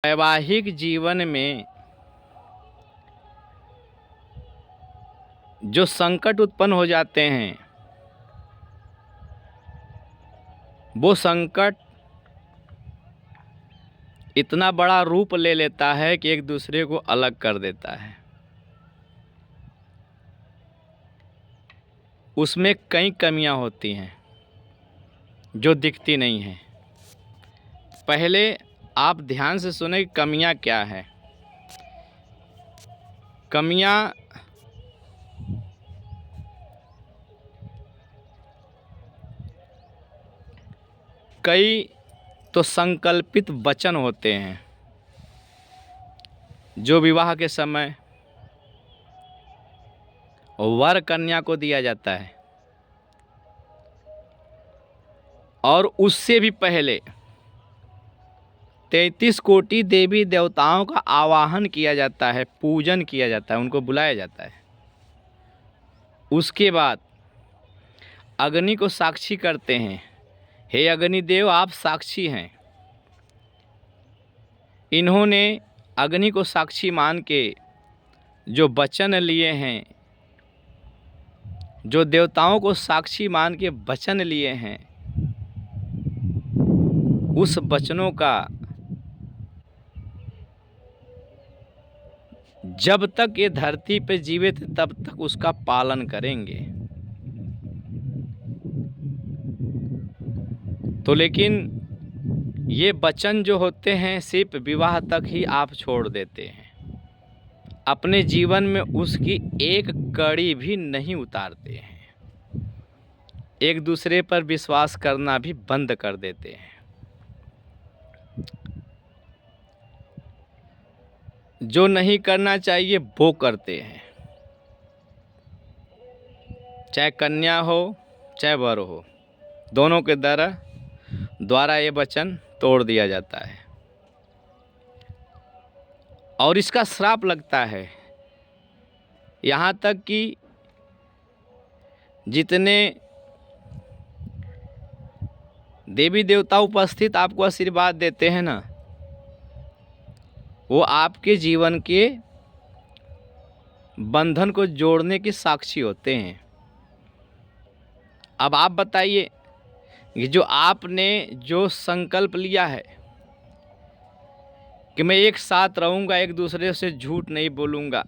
वैवाहिक जीवन में जो संकट उत्पन्न हो जाते हैं, वो संकट इतना बड़ा रूप ले लेता है कि एक दूसरे को अलग कर देता है। उसमें कई कमियां होती हैं जो दिखती नहीं हैं। पहले आप ध्यान से सुने कि कमियां क्या है। कमियां कई तो संकल्पित वचन होते हैं जो विवाह के समय वर कन्या को दिया जाता है, और उससे भी पहले 33 कोटि देवी देवताओं का आवाहन किया जाता है, पूजन किया जाता है, उनको बुलाया जाता है। उसके बाद अग्नि को साक्षी करते हैं, हे अग्निदेव आप साक्षी हैं। इन्होंने अग्नि को साक्षी मान के जो वचन लिए हैं, जो देवताओं को साक्षी मान के वचन लिए हैं, उस वचनों का जब तक ये धरती पे जीवित तब तक उसका पालन करेंगे। तो लेकिन ये वचन जो होते हैं सिर्फ विवाह तक ही आप छोड़ देते हैं, अपने जीवन में उसकी एक कड़ी भी नहीं उतारते हैं, एक दूसरे पर विश्वास करना भी बंद कर देते हैं। जो नहीं करना चाहिए वो करते हैं, चाहे कन्या हो चाहे वर हो, दोनों के द्वारा ये वचन तोड़ दिया जाता है और इसका श्राप लगता है। यहाँ तक कि जितने देवी देवता उपस्थित आपको आशीर्वाद देते हैं ना, वो आपके जीवन के बंधन को जोड़ने के साक्षी होते हैं। अब आप बताइए कि जो आपने जो संकल्प लिया है कि मैं एक साथ रहूँगा, एक दूसरे से झूठ नहीं बोलूँगा,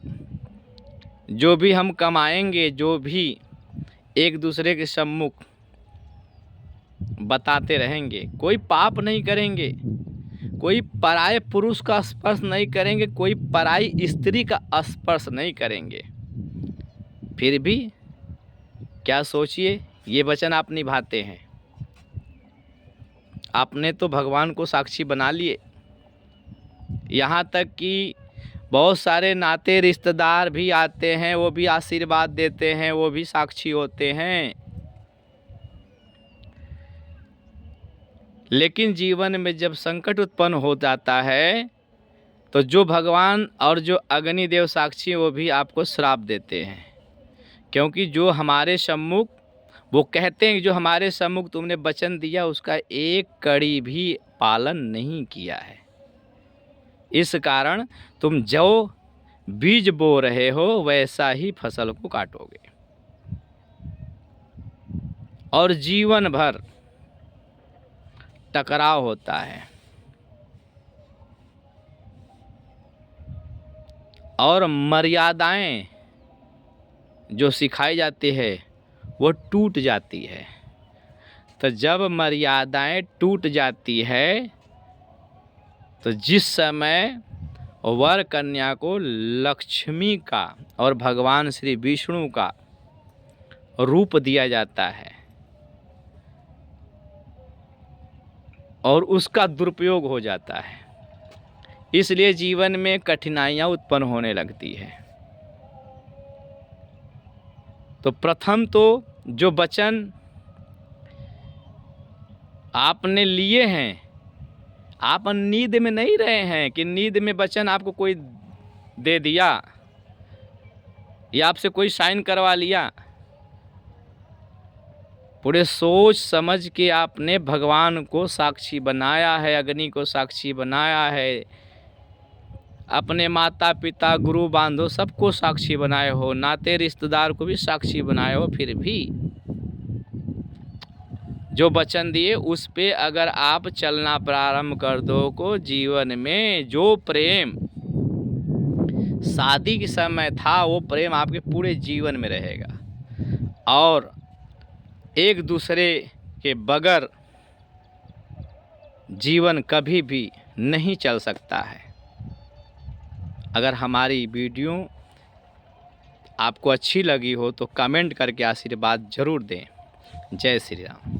जो भी हम कमाएंगे, जो भी एक दूसरे के सम्मुख बताते रहेंगे, कोई पाप नहीं करेंगे, कोई पराये पुरुष का स्पर्श नहीं करेंगे, कोई पराई स्त्री का स्पर्श नहीं करेंगे, फिर भी क्या सोचिए ये वचन आप निभाते हैं। आपने तो भगवान को साक्षी बना लिए। यहाँ तक कि बहुत सारे नाते रिश्तेदार भी आते हैं, वो भी आशीर्वाद देते हैं, वो भी साक्षी होते हैं। लेकिन जीवन में जब संकट उत्पन्न हो जाता है तो जो भगवान और जो अग्निदेव साक्षी वो भी आपको श्राप देते हैं, क्योंकि जो हमारे सम्मुख, वो कहते हैं कि जो हमारे सम्मुख तुमने वचन दिया उसका एक कड़ी भी पालन नहीं किया है, इस कारण तुम जो बीज बो रहे हो वैसा ही फसल को काटोगे और जीवन भर टकराव होता है और मर्यादाएं जो सिखाई जाती है वो टूट जाती है। तो जब मर्यादाएं टूट जाती है तो जिस समय वर कन्या को लक्ष्मी का और भगवान श्री विष्णु का रूप दिया जाता है और उसका दुरुपयोग हो जाता है, इसलिए जीवन में कठिनाइयाँ उत्पन्न होने लगती है। तो प्रथम तो जो वचन आपने लिए हैं, आप नींद में नहीं रहे हैं कि नींद में वचन आपको कोई दे दिया या आपसे कोई साइन करवा लिया। पूरे सोच समझ के आपने भगवान को साक्षी बनाया है, अग्नि को साक्षी बनाया है, अपने माता पिता गुरु बांधो सबको साक्षी बनाए हो, नाते रिश्तेदार को भी साक्षी बनाए हो, फिर भी जो वचन दिए उस पे अगर आप चलना प्रारंभ कर दो को जीवन में जो प्रेम शादी के समय था वो प्रेम आपके पूरे जीवन में रहेगा। और एक दूसरे के बगैर जीवन कभी भी नहीं चल सकता है। अगर हमारी वीडियो आपको अच्छी लगी हो तो कमेंट करके आशीर्वाद ज़रूर दें। जय श्री राम।